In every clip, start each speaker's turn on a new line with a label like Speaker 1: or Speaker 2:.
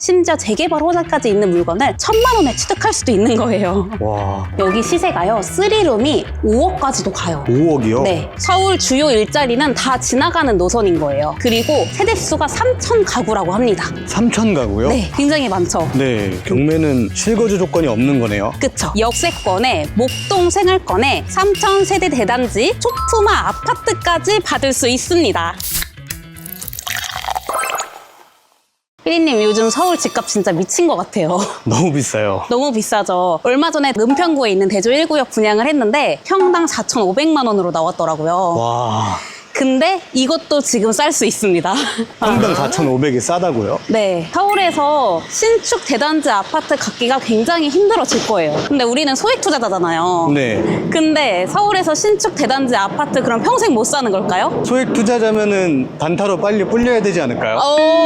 Speaker 1: 심지어 재개발 호재까지 있는 물건을 1,000만 원에 취득할 수도 있는 거예요.
Speaker 2: 와,
Speaker 1: 여기 시세가요, 3룸이 5억까지도 가요.
Speaker 2: 5억이요?
Speaker 1: 네, 서울 주요 일자리는 다 지나가는 노선인 거예요. 그리고 세대수가 3,000 가구라고 합니다.
Speaker 2: 3천 가구요?
Speaker 1: 네, 굉장히 많죠.
Speaker 2: 네, 경매는 실거주 조건이 없는 거네요.
Speaker 1: 그쵸. 역세권에 목동 생활권에 3,000 세대 대단지 초품화 아파트까지 받을 수 있습니다. 피디님, 요즘 서울 집값 진짜 미친 것 같아요.
Speaker 2: 너무 비싸요.
Speaker 1: 너무 비싸죠. 얼마 전에 은평구에 있는 대조 1구역 분양을 했는데 평당 4,500만 원으로 나왔더라고요.
Speaker 2: 와,
Speaker 1: 근데 이것도 지금 쌀 수 있습니다.
Speaker 2: 평당 4,500이 싸다고요?
Speaker 1: 네, 서울에서 신축 대단지 아파트 갖기가 굉장히 힘들어질 거예요. 근데 우리는 소액 투자자잖아요.
Speaker 2: 네.
Speaker 1: 근데 서울에서 신축 대단지 아파트 그럼 평생 못 사는 걸까요?
Speaker 2: 소액 투자자면은 단타로 빨리 불려야 되지 않을까요?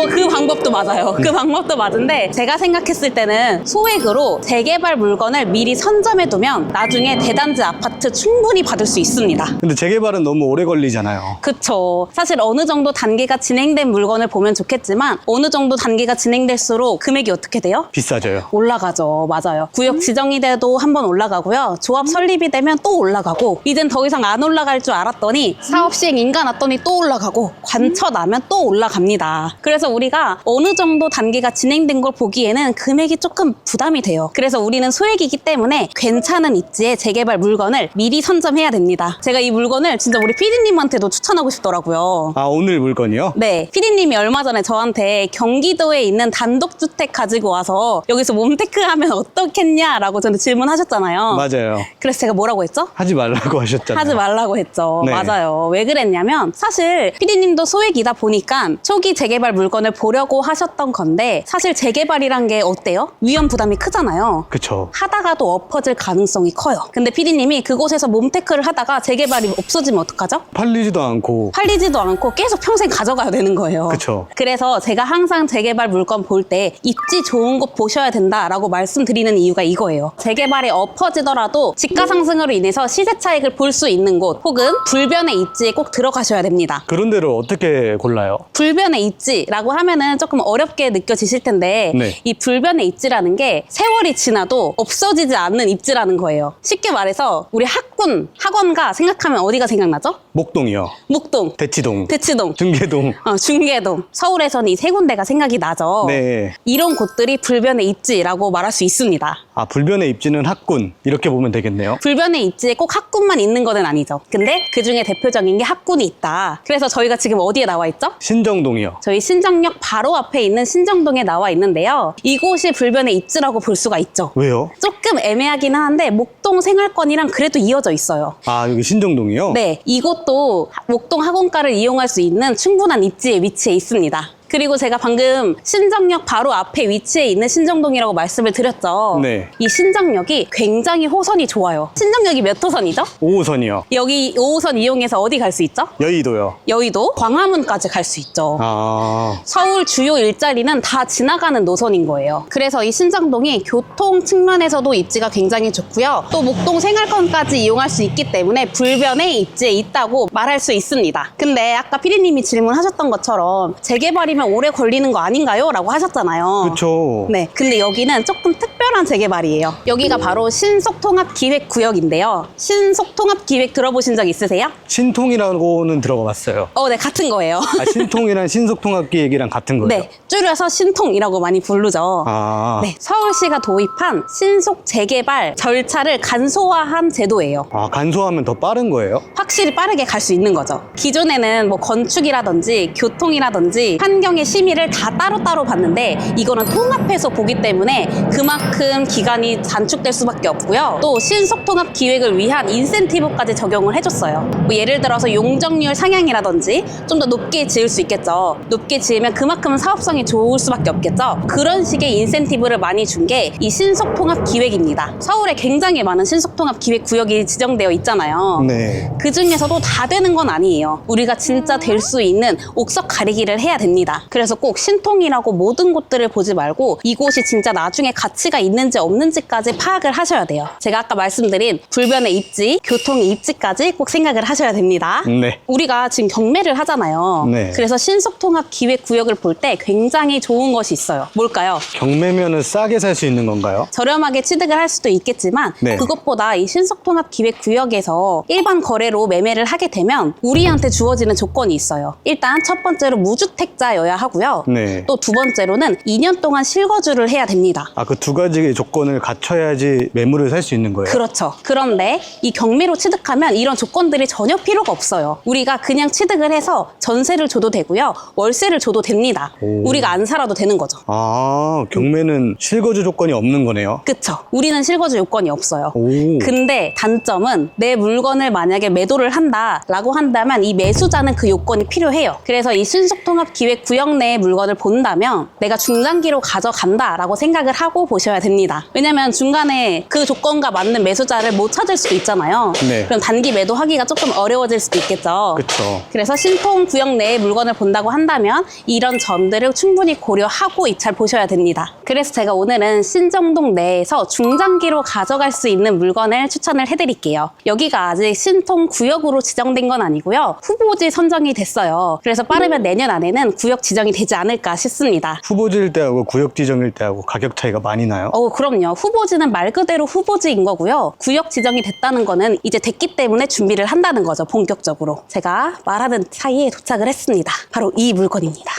Speaker 1: 그 방법도 맞아요. 그 방법도 맞은데 제가 생각했을 때는 소액으로 재개발 물건을 미리 선점해두면 나중에 대단지 아파트 충분히 받을 수 있습니다.
Speaker 2: 근데 재개발은 너무 오래 걸리잖아요.
Speaker 1: 그쵸. 사실 어느 정도 단계가 진행된 물건을 보면 좋겠지만 어느 정도 단계가 진행될수록 금액이 어떻게 돼요?
Speaker 2: 비싸져요.
Speaker 1: 올라가죠. 맞아요. 구역 지정이 돼도 한번 올라가고요. 조합 설립이 되면 또 올라가고 이젠 더 이상 안 올라갈 줄 알았더니 사업 시행 인가 났더니 또 올라가고 관처 나면 또 올라갑니다. 그래서 우리가 어느 정도 단계가 진행된 걸 보기에는 금액이 조금 부담이 돼요. 그래서 우리는 소액이기 때문에 괜찮은 입지의 재개발 물건을 미리 선점해야 됩니다. 제가 이 물건을 진짜 우리 PD님한테도 추천하고 싶더라고요.
Speaker 2: 아, 오늘 물건이요?
Speaker 1: 네, PD님이 얼마 전에 저한테 경기도에 있는 단독주택 가지고 와서 여기서 몸테크 하면 어떻겠냐라고 저한테 질문하셨잖아요.
Speaker 2: 맞아요.
Speaker 1: 그래서 제가 뭐라고 했죠?
Speaker 2: 하지 말라고 하셨잖아요.
Speaker 1: 하지 말라고 했죠.
Speaker 2: 네.
Speaker 1: 맞아요. 왜 그랬냐면 사실 PD님도 소액이다 보니까 초기 재개발 물건을 보려고 하셨던 건데 사실 재개발이란 게 어때요? 위험 부담이 크잖아요.
Speaker 2: 그쵸.
Speaker 1: 하다가도 엎어질 가능성이 커요. 근데 PD님이 그곳에서 몸테크를 하다가 재개발이 없어지면 어떡하죠?
Speaker 2: 팔리지도 않고.
Speaker 1: 팔리지도 않고 계속 평생 가져가야 되는 거예요.
Speaker 2: 그쵸.
Speaker 1: 그래서 제가 항상 재개발 물건 볼 때 입지 좋은 곳 보셔야 된다라고 말씀드리는 이유가 이거예요. 재개발이 엎어지더라도 집가 상승으로 인해서 시세 차익을 볼 수 있는 곳 혹은 불변의 입지에 꼭 들어가셔야 됩니다.
Speaker 2: 그런 데를 어떻게 골라요?
Speaker 1: 불변의 입지라고 하면은 조금 어렵게 느껴지실 텐데
Speaker 2: 네.
Speaker 1: 이 불변의 입지라는 게 세월이 지나도 없어지지 않는 입지라는 거예요. 쉽게 말해서 우리 학원가 생각하면 어디가 생각나죠?
Speaker 2: 목동이요.
Speaker 1: 목동,
Speaker 2: 대치동.
Speaker 1: 대치동,
Speaker 2: 중계동.
Speaker 1: 중계동. 서울에서는 이 세 군데가 생각이 나죠.
Speaker 2: 네.
Speaker 1: 이런 곳들이 불변의 입지라고 말할 수 있습니다.
Speaker 2: 아, 불변의 입지는 학군. 이렇게 보면 되겠네요.
Speaker 1: 불변의 입지에 꼭 학군만 있는 거는 아니죠. 근데 그중에 대표적인 게 학군이 있다. 그래서 저희가 지금 어디에 나와 있죠?
Speaker 2: 신정동이요.
Speaker 1: 저희 신정역 바로 앞에 있는 신정동에 나와 있는데요. 이곳이 불변의 입지라고 볼 수가 있죠.
Speaker 2: 왜요?
Speaker 1: 조금 애매하긴 한데 목동 생활권이랑 그래도 이어져 있어요.
Speaker 2: 아, 여기 신정동이요?
Speaker 1: 네, 이곳도 목동 학원가를 이용할 수 있는 충분한 입지에 위치해 있습니다. 그리고 제가 방금 신정역 바로 앞에 위치해 있는 신정동이라고 말씀을 드렸죠.
Speaker 2: 네.
Speaker 1: 이 신정역이 굉장히 호선이 좋아요. 신정역이 몇 호선이죠?
Speaker 2: 5호선이요.
Speaker 1: 여기 5호선 이용해서 어디 갈 수 있죠?
Speaker 2: 여의도요.
Speaker 1: 여의도, 광화문까지 갈 수 있죠.
Speaker 2: 아,
Speaker 1: 서울 주요 일자리는 다 지나가는 노선인 거예요. 그래서 이 신정동이 교통 측면에서도 입지가 굉장히 좋고요. 또 목동 생활권까지 이용할 수 있기 때문에 불변의 입지에 있다고 말할 수 있습니다. 근데 아까 피디님이 질문하셨던 것처럼 재개발이면 오래 걸리는 거 아닌가요? 라고 하셨잖아요.
Speaker 2: 그쵸.
Speaker 1: 네, 근데 여기는 조금 특별한 재개발이에요. 여기가 바로 신속통합기획구역인데요. 신속통합기획 들어보신 적 있으세요?
Speaker 2: 신통이라고는 들어가 봤어요.
Speaker 1: 네, 같은 거예요.
Speaker 2: 아, 신통이랑 신속통합기획이랑 같은 거예요?
Speaker 1: 네, 줄여서 신통이라고 많이 부르죠.
Speaker 2: 아,
Speaker 1: 네, 서울시가 도입한 신속 재개발 절차를 간소화한 제도예요.
Speaker 2: 아, 간소하면 더 빠른 거예요?
Speaker 1: 확실히 빠르게 갈 수 있는 거죠. 기존에는 뭐 건축이라든지 교통이라든지 환경의 심의를 다 따로따로 봤는데 이거는 통합해서 보기 때문에 그만큼 기간이 단축될 수밖에 없고요. 또 신속통합 기획을 위한 인센티브까지 적용을 해줬어요. 뭐 예를 들어서 용적률 상향이라든지 좀 더 높게 지을 수 있겠죠. 높게 지으면 그만큼 사업성이 좋을 수밖에 없겠죠. 그런 식의 인센티브를 많이 준 게 이 신속통합 기획입니다. 서울에 굉장히 많은 신속통합 기획 구역이 지정되어 있잖아요.
Speaker 2: 네.
Speaker 1: 그 중에서도 다 되는 건 아니에요. 우리가 진짜 될 수 있는 옥석 가리기를 해야 됩니다. 그래서 꼭 신통이라고 모든 곳들을 보지 말고 이곳이 진짜 나중에 가치가 있는지 없는지까지 파악을 하셔야 돼요. 제가 아까 말씀드린 불변의 입지, 교통의 입지까지 꼭 생각을 하셔야 됩니다.
Speaker 2: 네.
Speaker 1: 우리가 지금 경매를 하잖아요.
Speaker 2: 네.
Speaker 1: 그래서 신속통합기획구역을 볼 때 굉장히 좋은 것이 있어요. 뭘까요?
Speaker 2: 경매면은 싸게 살 수 있는 건가요?
Speaker 1: 저렴하게 취득을 할 수도 있겠지만
Speaker 2: 네.
Speaker 1: 그것보다 이 신속통합기획구역에서 일반 거래로 매매를 하게 되면 우리한테 주어지는 조건이 있어요. 일단 첫 번째로 무주택자여야 하고요.
Speaker 2: 네.
Speaker 1: 또 두 번째로는 2년 동안 실거주를 해야 됩니다.
Speaker 2: 아, 그 두 가지 조건을 갖춰야지 매물을 살 수 있는 거예요?
Speaker 1: 그렇죠. 그런데 이 경매로 취득하면 이런 조건들이 전혀 필요가 없어요. 우리가 그냥 취득을 해서 전세를 줘도 되고요. 월세를 줘도 됩니다.
Speaker 2: 오.
Speaker 1: 우리가 안 살아도 되는 거죠.
Speaker 2: 아, 경매는 실거주 조건이 없는 거네요?
Speaker 1: 그쵸. 우리는 실거주 요건이 없어요.
Speaker 2: 오.
Speaker 1: 근데 단점은 내 물건을 만약에 매도를 한다라고 한다면 이 매수자는 그 요건이 필요해요. 그래서 이 신속통합기획구역 내의 물건을 본다면 내가 중장기로 가져간다라고 생각을 하고 보셔야 됩니다. 왜냐면 중간에 그 조건과 맞는 매수자를 못 찾을 수도 있잖아요.
Speaker 2: 네.
Speaker 1: 그럼 단기 매도하기가 조금 어려워질 수도 있겠죠.
Speaker 2: 그쵸.
Speaker 1: 그래서 신통구역 내의 물건을 본다고 한다면 이런 점들을 충분히 고려하고 입찰 보셔야 됩니다. 그래서 제가 오늘은 신정동 내에서 중장기로 가져갈 수 있는 물건을 추천을 해드릴게요. 여기가 아직 신통구역으로 지정된 건 아니고요. 후보지 선정이 됐어요. 그래서 빠르면 내년 안에는 구역 지정이 되지 않을까 싶습니다.
Speaker 2: 후보지일 때하고 구역 지정일 때하고 가격 차이가 많이 나요?
Speaker 1: 그럼요. 후보지는 말 그대로 후보지인 거고요. 구역 지정이 됐다는 거는 이제 됐기 때문에 준비를 한다는 거죠. 본격적으로. 제가 말하는 사이에 도착을 했습니다. 바로 이 물건입니다.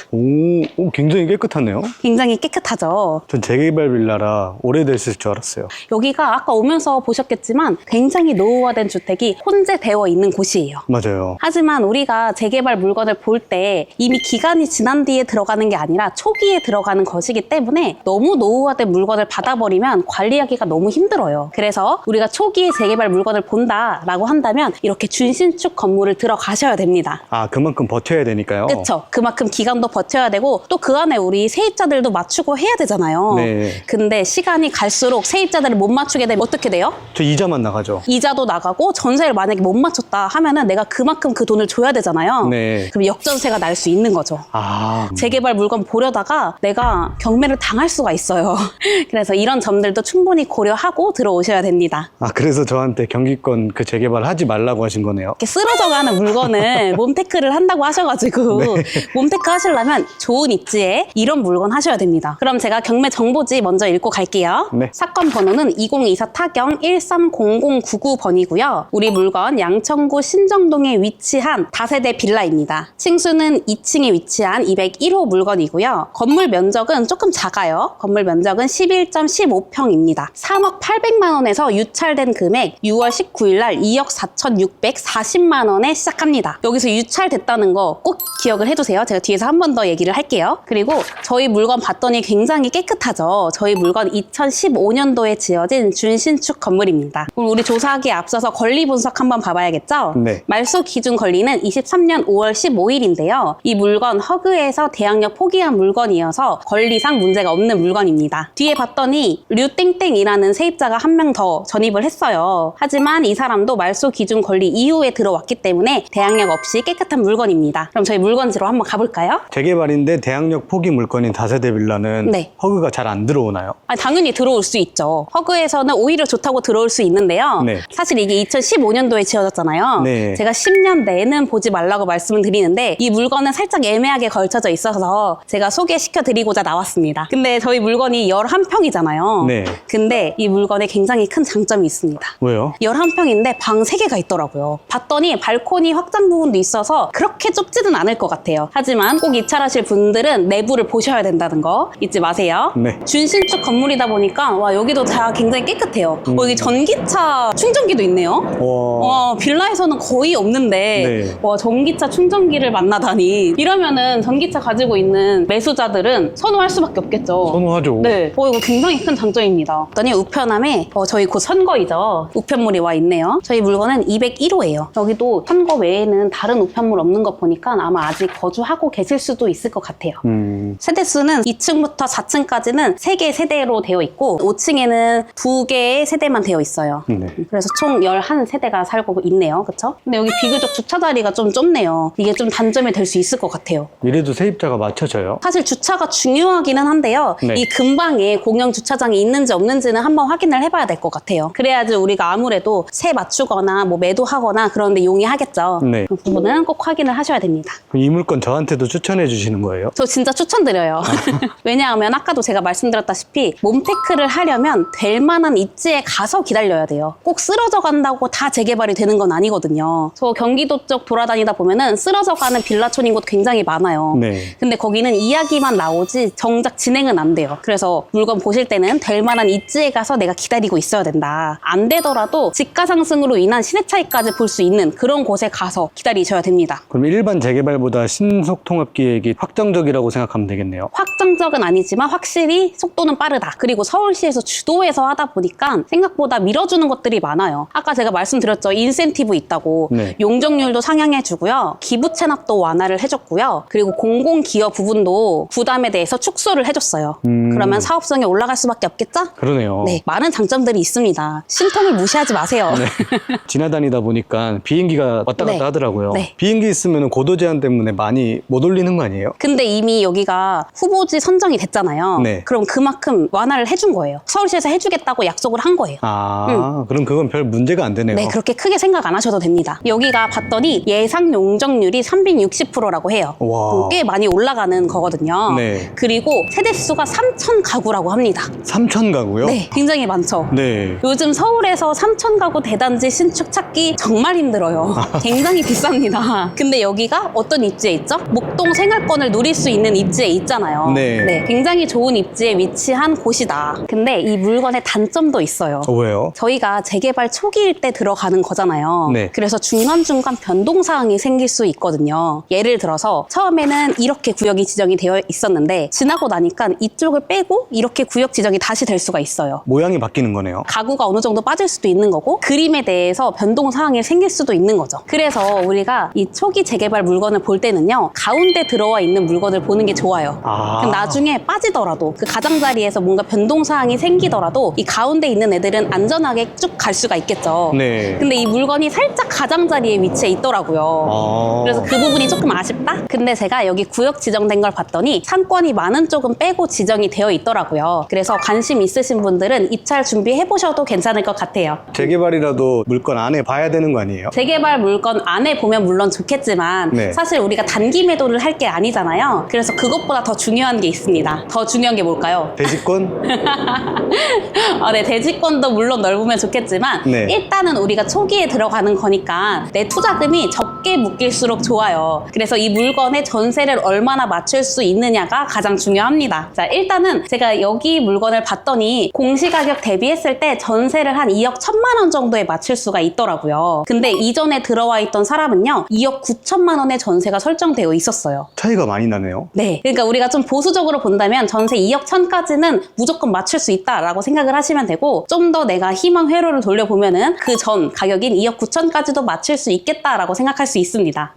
Speaker 2: 오, 굉장히 깨끗하네요?
Speaker 1: 굉장히 깨끗하죠.
Speaker 2: 전 재개발 빌라라 오래됐을 줄 알았어요.
Speaker 1: 여기가 아까 오면서 보셨겠지만 굉장히 노후화된 주택이 혼재되어 있는 곳이에요.
Speaker 2: 맞아요.
Speaker 1: 하지만 우리가 재개발 물건을 볼 때 이미 기간이 지난 뒤에 들어가는 게 아니라 초기에 들어가는 것이기 때문에 너무 노후화된 물건을 받아버리면 관리하기가 너무 힘들어요. 그래서 우리가 초기에 재개발 물건을 본다라고 한다면 이렇게 준신축 건물을 들어가셔야 됩니다.
Speaker 2: 아, 그만큼 버텨야 되니까요?
Speaker 1: 그렇죠. 그만큼 기간도 버텨야 되고 또 그 안에 우리 세입자들도 맞추고 해야 되잖아요.
Speaker 2: 네.
Speaker 1: 근데 시간이 갈수록 세입자들을 못 맞추게 되면 어떻게 돼요?
Speaker 2: 저 이자만 나가죠?
Speaker 1: 이자도 나가고 전세를 만약에 못 맞췄다 하면은 내가 그만큼 그 돈을 줘야 되잖아요.
Speaker 2: 네.
Speaker 1: 그럼 역전세가 날 수 있는 거죠.
Speaker 2: 아,
Speaker 1: 재개발 물건 보려다가 내가 경매를 당할 수가 있어요. 그래서 이런 점들도 충분히 고려하고 들어오셔야 됩니다.
Speaker 2: 그래서 저한테 경기권 그 재개발 하지 말라고 하신 거네요?
Speaker 1: 이렇게 쓰러져가는 물건을 몸테크를 한다고 하셔가지고 몸테크 하시려면 좋은 입지에 이런 물건 하셔야 됩니다. 그럼 제가 경매 정보지 먼저 읽고 갈게요.
Speaker 2: 네.
Speaker 1: 사건 번호는 2024 타경 130099번이고요. 우리 물건 양천구 신정동에 위치한 다세대 빌라입니다. 층수는 2층에 위치한 201호 물건이고요. 건물 면적은 조금 작아요. 건물 면적은 11.15평입니다. 3억 800만 원에서 유찰된 금액 6월 19일 날 2억 4,640만 원에 시작합니다. 여기서 유찰됐다는 거 꼭 기억을 해두세요. 제가 뒤에서 한 번 더 얘기를 할게요. 그리고 저희 물건 봤더니 굉장히 깨끗하죠. 저희 물건 2015년도에 지어진 준신축 건물입니다. 그럼 우리 조사하기에 앞서서 권리 분석 한번 봐봐야겠죠?
Speaker 2: 네.
Speaker 1: 말소 기준 권리는 23년 5월 15일인데요. 이 물건 허그에서 대항력 포기한 물건이어서 권리상 문제가 없는 물건입니다. 뒤에 봤더니 류땡땡이라는 세입자가 한 명 더 전입을 했어요. 하지만 이 사람도 말소 기준 권리 이후에 들어왔기 때문에 대항력 없이 깨끗한 물건입니다. 그럼 저희 물건지로 한번 가볼까요?
Speaker 2: 재개발인데 대항력 포기 물건인 다세대 빌라는
Speaker 1: 네.
Speaker 2: 허그가 잘 안 들어오나요?
Speaker 1: 당연히 들어올 수 있죠. 허그에서는 오히려 좋다고 들어올 수 있는데요.
Speaker 2: 네.
Speaker 1: 사실 이게 2015년도에 지어졌잖아요.
Speaker 2: 네.
Speaker 1: 제가 10년 내는 보지 말라고 말씀을 드리는데 이 물건은 살짝 애매하게 걸쳐져 있어서 제가 소개시켜드리고자 나왔습니다. 근데 저희 물건이 11평이잖아요.
Speaker 2: 네.
Speaker 1: 근데 이 물건에 굉장히 큰 장점이 있습니다.
Speaker 2: 왜요?
Speaker 1: 11평인데 방 3개가 있더라고요. 봤더니 발코니 확장 부분도 있어서 그렇게 좁지는 않을 것 같아요. 하지만 꼭 입찰하실 분들은 내부를 보셔야 된다는 거 잊지 마세요.
Speaker 2: 네.
Speaker 1: 준신축 건물이다 보니까 와 여기도 다 굉장히 깨끗해요. 여기 전기차 충전기도 있네요.
Speaker 2: 와.
Speaker 1: 빌라에서는 거의 없는데
Speaker 2: 네.
Speaker 1: 와 전기차 충전기를 만나다니 이러면은 전기차 가지고 있는 매수자들은 선호할 수밖에 없겠죠.
Speaker 2: 선호하죠.
Speaker 1: 네, 이거 굉장히 큰 장점입니다. 그랬더니 우편함에 저희 곧 선거이죠. 우편물이 와 있네요. 저희 물건은 201호예요. 여기도 선거 외에는 다른 우편물 없는 거 보니까 아마 아직 거주하고 계실 수도 있을 것 같아요. 세대수는 2층부터 4층까지는 3개 세대로 되어 있고 5층에는 2개의 세대만 되어 있어요.
Speaker 2: 네.
Speaker 1: 그래서 총 11세대가 살고 있네요. 그쵸? 근데 여기 비교적 주차 자리가 좀 좁네요. 이게 좀 단점이 될 수 있을 것 같아요.
Speaker 2: 이래도 세입자가 맞춰져요?
Speaker 1: 사실 주차가 중요하기는 한데요.
Speaker 2: 네.
Speaker 1: 이 근방에 공영 주차장이 있는지 없는지는 한번 확인을 해봐야 될 것 같아요. 그래야지 우리가 아무래도 세 맞추거나 뭐 매도하거나 그런데 용이하겠죠.
Speaker 2: 네.
Speaker 1: 그 부분은 꼭 확인을 하셔야 됩니다.
Speaker 2: 그럼 이 물건 저한테도 추천해 주시는 거예요?
Speaker 1: 저 진짜 추천드려요. 왜냐하면 아까도 제가 말씀드렸다시피 몸테크를 하려면 될 만한 입지에 가서 기다려야 돼요. 꼭 쓰러져 간다고 다 재개발이 되는 건 아니거든요. 저 경기도 쪽 돌아다니다 보면은 쓰러져 가는 빌라촌인 곳 굉장히 많아요.
Speaker 2: 네.
Speaker 1: 근데 거기는 이야기만 나오지 정작 진행은 안 돼요. 그래서 물건 보실 때는 될 만한 입지에 가서 내가 기다리고 있어야 된다. 안 되더라도 지가 상승으로 인한 시세 차익까지 볼 수 있는 그런 곳에 가서 기다리셔야 됩니다.
Speaker 2: 그럼 일반 재개발보다 신속통합기획이 확정적이라고 생각하면 되겠네요.
Speaker 1: 확정적은 아니지만 확실히 속도는 빠르다. 그리고 서울시에서 주도해서 하다 보니까 생각보다 밀어주는 것들이 많아요. 아까 제가 말씀드렸죠. 인센티브 있다고.
Speaker 2: 네.
Speaker 1: 용적률도 상향해주고요. 기부 체납도 완화를 해줬고요. 그리고 공공기업 부분도 부담에 대해서 축소를 해줬어요. 그러면 사업성이 올라갈 수밖에 없겠죠?
Speaker 2: 그러네요.
Speaker 1: 네, 많은 장점들이 있습니다. 신통을 무시하지 마세요.
Speaker 2: 지나다니다 보니까 비행기가 왔다 갔다
Speaker 1: 네.
Speaker 2: 하더라고요.
Speaker 1: 네.
Speaker 2: 비행기 있으면 고도 제한 때문에 많이 못 올리는 거 아니에요?
Speaker 1: 근데 이미 여기가 후보지 선정이 됐잖아요.
Speaker 2: 네.
Speaker 1: 그럼 그만큼 완화를 해준 거예요. 서울시에서 해주겠다고 약속을 한 거예요.
Speaker 2: 그럼 그건 별 문제가 안 되네요.
Speaker 1: 네, 그렇게 크게 생각 안 하셔도 됩니다. 여기가 봤더니 예상 용적률이 360%라고 해요.
Speaker 2: 와.
Speaker 1: 꽤 많이 올라가는 거거든요.
Speaker 2: 네.
Speaker 1: 그리고 세대수가 3,000 가구라고 합니다.
Speaker 2: 3,000 가구요?
Speaker 1: 네, 굉장히 많죠.
Speaker 2: 네.
Speaker 1: 요즘 서울에서 3,000 가구 대단지 신축 찾기 정말 힘들어요. 굉장히 비쌉니다. 근데 여기가 어떤 입지에 있죠? 목동 생활권을 누릴 수 있는 입지에 있잖아요.
Speaker 2: 네.
Speaker 1: 굉장히 좋은 입지에 위치한 곳이다. 근데 이 물건의 단점도 있어요.
Speaker 2: 왜요?
Speaker 1: 저희가 재개발 초기일 때 들어가는 거잖아요.
Speaker 2: 네.
Speaker 1: 그래서 중간중간 변동사항이 생길 수 있거든요. 예를 들어서 처음에는 이렇게 구역이 지정이 되어 있었는데 지나고 나니까 이쪽을 빼고 이렇게 구역 지정이 다시 될 수가 있어요.
Speaker 2: 모양이 바뀌는 거네요.
Speaker 1: 가구가 어느 정도 빠질 수도 있는 거고 그림에 대해서 변동사항이 생길 수도 있는 거죠. 그래서 우리가 이 초기 재개발 물건을 볼 때는요. 가운데 들어와 있는 물건을 보는 게 좋아요. 그럼 나중에 빠지더라도 그 가장자리에서 뭔가 변동사항이 생기더라도 이 가운데 있는 애들은 안전하게 쭉 갈 수가 있겠죠.
Speaker 2: 네.
Speaker 1: 근데 이 물건이 살짝 가장자리에 위치해 있더라고요. 그래서 그 부분이 조금 아쉽다? 근데 제가 여기 구역 지정된 걸 봤더니 상권이 많은 쪽은 빼고 지정이 되어 있더라고요. 그래서 관심 있으신 분들은 입찰 준비해 보셔도 괜찮을 것 같아요.
Speaker 2: 재개발이라도 물건 안에 봐야 되는 거 아니에요?
Speaker 1: 재개발 물건 안에 보면 물론 좋겠지만
Speaker 2: 네.
Speaker 1: 사실 우리가 단기 매도를 할 게 아니잖아요. 그래서 그것보다 더 중요한 게 있습니다. 더 중요한 게 뭘까요?
Speaker 2: 대지권?
Speaker 1: 네, 대지권도 물론 넓으면 좋겠지만
Speaker 2: 네.
Speaker 1: 일단은 우리가 초기에 들어가는 거니까 내 투자금이 적게 묶일수록 좋아요. 그래서 이 물건의 전세를 얼마나 맞출 수 있느냐가 가장 중요합니다. 자, 일단은 제가 여기 물건을 봤더니 공시가격 대비했을 때 전세를 한 2억 1천만 원 정도에 맞출 수가 있더라고요. 근데 이전에 들어와 있던 사람은요 2억 9천만 원의 전세가 설정되어 있었어요.
Speaker 2: 차이가 많이 나네요.
Speaker 1: 네, 그러니까 우리가 좀 보수적으로 본다면 전세 2억 1천까지는 무조건 맞출 수 있다라고 생각을 하시면 되고 좀 더 내가 희망 회로를 돌려보면은 그 전 가격인 2억 9천까지도 맞출 수 있겠다라고 생각할 수 있습니다.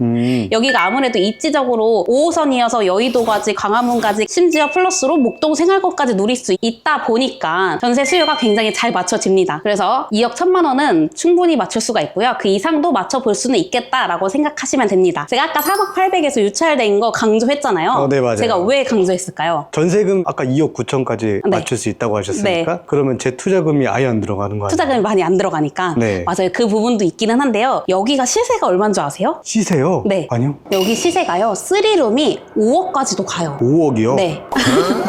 Speaker 1: 여기가 아무래도 입지적으로 5호선이어서 여의도까지 광화문까지 심지어 플러스로 목동 생활권까지 누릴 수 있다 보니까 전세 수요가 굉장히 잘 맞춰집니다. 그래서 2억 1천만 원은 충분히 맞출 수가 있고요. 그 이상도 맞춰볼 수는 있겠다라고 생각하시면 됩니다. 제가 아까 3억 800에서 유찰된 거 강조했잖아요.
Speaker 2: 네, 맞아요.
Speaker 1: 제가 왜 강조했을까요?
Speaker 2: 전세금 아까 2억 9천까지
Speaker 1: 네.
Speaker 2: 맞출 수 있다고 하셨으니까
Speaker 1: 네.
Speaker 2: 그러면 제 투자금이 아예 안 들어가는 거 아니에요?
Speaker 1: 투자금이 많이 안 들어가니까
Speaker 2: 네.
Speaker 1: 맞아요. 그 부분도 있기는 한데요. 여기가 시세가 얼마인 줄 아세요?
Speaker 2: 시세요?
Speaker 1: 네.
Speaker 2: 아니요.
Speaker 1: 여기 시세가요. 3룸이 5억까지도 가요.
Speaker 2: 5억이요?
Speaker 1: 네.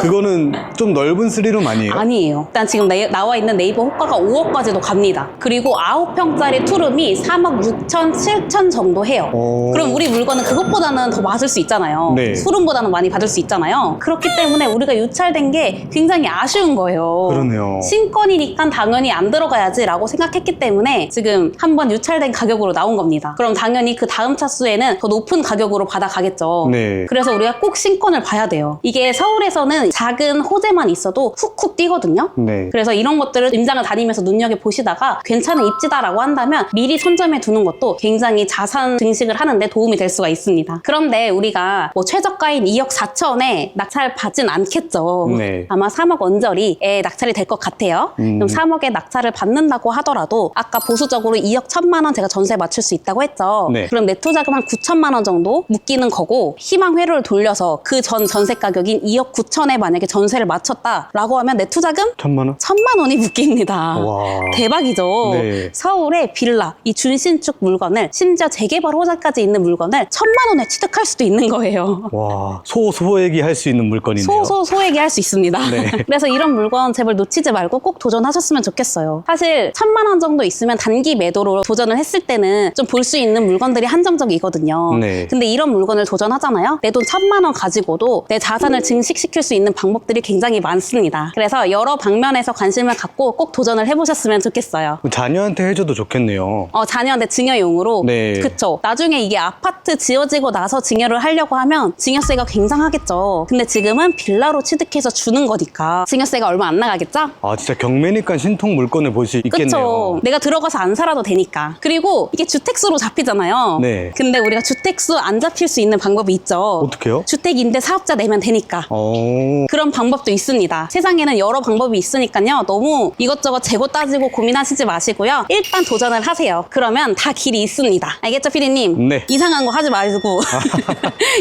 Speaker 2: 그거는 좀 넓은 스리룸 아니에요?
Speaker 1: 아니에요. 일단 지금 나와 있는 네이버 호가가 5억까지도 갑니다. 그리고 9평짜리 투룸이 3억 6천, 7천 정도 해요. 그럼 우리 물건은 그것보다는 더 맞을 수 있잖아요.
Speaker 2: 네.
Speaker 1: 수룸보다는 많이 받을 수 있잖아요. 그렇기 때문에 우리가 유찰된 게 굉장히 아쉬운 거예요.
Speaker 2: 그러네요.
Speaker 1: 신권이니까 당연히 안 들어가야지 라고 생각했기 때문에 지금 한번 유찰된 가격으로 나온 겁니다. 그럼 당연히 그 다음 차수에는 더 높은 가격으로 받아가겠죠.
Speaker 2: 네.
Speaker 1: 그래서 우리가 꼭 신권을 봐야 돼요. 이게 서울에서는 작은 호재만 있어도 훅훅 뛰거든요.
Speaker 2: 네.
Speaker 1: 그래서 이런 것들을 임장을 다니면서 눈여겨보시다가 괜찮은 입지다라고 한다면 미리 선점해 두는 것도 굉장히 자산 증식을 하는데 도움이 될 수가 있습니다. 그런데 우리가 뭐 최저가인 2억 4천에 낙찰 받진 않겠죠.
Speaker 2: 네.
Speaker 1: 아마 3억 언저리에 낙찰이 될 것 같아요. 그럼 3억에 낙찰을 받는다고 하더라도 아까 보수적으로 2억 1천만 원 제가 전세 맞출 수 있다고 했죠.
Speaker 2: 네.
Speaker 1: 그럼 내 투자금 한 9천만 원 정도 묶이는 거고 희망 회로를 돌려서 그 전 전세 가격인 2억 9천에 만약에 전세를 맞췄다라고 라고 하면 내 투자금
Speaker 2: 1,000만 원?
Speaker 1: 1,000만 원이 묶입니다.
Speaker 2: 와.
Speaker 1: 대박이죠.
Speaker 2: 네.
Speaker 1: 서울의 빌라, 이 준신축 물건을 심지어 재개발 호재까지 있는 물건을 1,000만 원에 취득할 수도 있는 거예요.
Speaker 2: 와, 소소액이 할 수 있는 물건이네요.
Speaker 1: 소액이 할 수 있습니다.
Speaker 2: 네.
Speaker 1: 그래서 이런 물건 제발 놓치지 말고 꼭 도전하셨으면 좋겠어요. 사실 1,000만 원 정도 있으면 단기 매도로 도전을 했을 때는 좀 볼 수 있는 물건들이 한정적이거든요.
Speaker 2: 네.
Speaker 1: 근데 이런 물건을 도전하잖아요. 내 돈 1,000만 원 가지고도 내 자산을 증식시킬 수 있는 방법들이 굉장히 많습니다. 그래서 여러 방면에서 관심을 갖고 꼭 도전을 해보셨으면 좋겠어요.
Speaker 2: 자녀한테 해줘도 좋겠네요.
Speaker 1: 자녀한테 증여용으로.
Speaker 2: 네.
Speaker 1: 그쵸. 나중에 이게 아파트 지어지고 나서 증여를 하려고 하면 증여세가 굉장하겠죠. 근데 지금은 빌라로 취득해서 주는 거니까 증여세가 얼마 안 나가겠죠?
Speaker 2: 아, 진짜 경매니까 신통 물건을 볼 수 있겠네요.
Speaker 1: 그쵸. 내가 들어가서 안 살아도 되니까. 그리고 이게 주택수로 잡히잖아요.
Speaker 2: 네.
Speaker 1: 근데 우리가 주택수 안 잡힐 수 있는 방법이 있죠.
Speaker 2: 어떻게요?
Speaker 1: 주택임대 사업자 내면 되니까.
Speaker 2: 어,
Speaker 1: 그런 방법도 있습니다. 세상에는 여러 방법이 있으니까요. 너무 이것저것 재고 따지고 고민하시지 마시고요. 일단 도전을 하세요. 그러면 다 길이 있습니다. 알겠죠, 피디님?
Speaker 2: 네.
Speaker 1: 이상한 거 하지 말고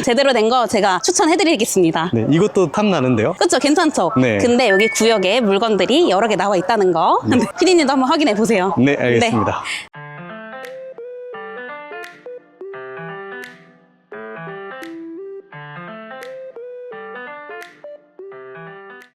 Speaker 1: 제대로 된 거 제가 추천해드리겠습니다.
Speaker 2: 네, 이것도 탐나는데요?
Speaker 1: 그쵸? 괜찮죠?
Speaker 2: 네.
Speaker 1: 근데 여기 구역에 물건들이 여러 개 나와 있다는 거 피디님도 한번 확인해 보세요.
Speaker 2: 네, 알겠습니다.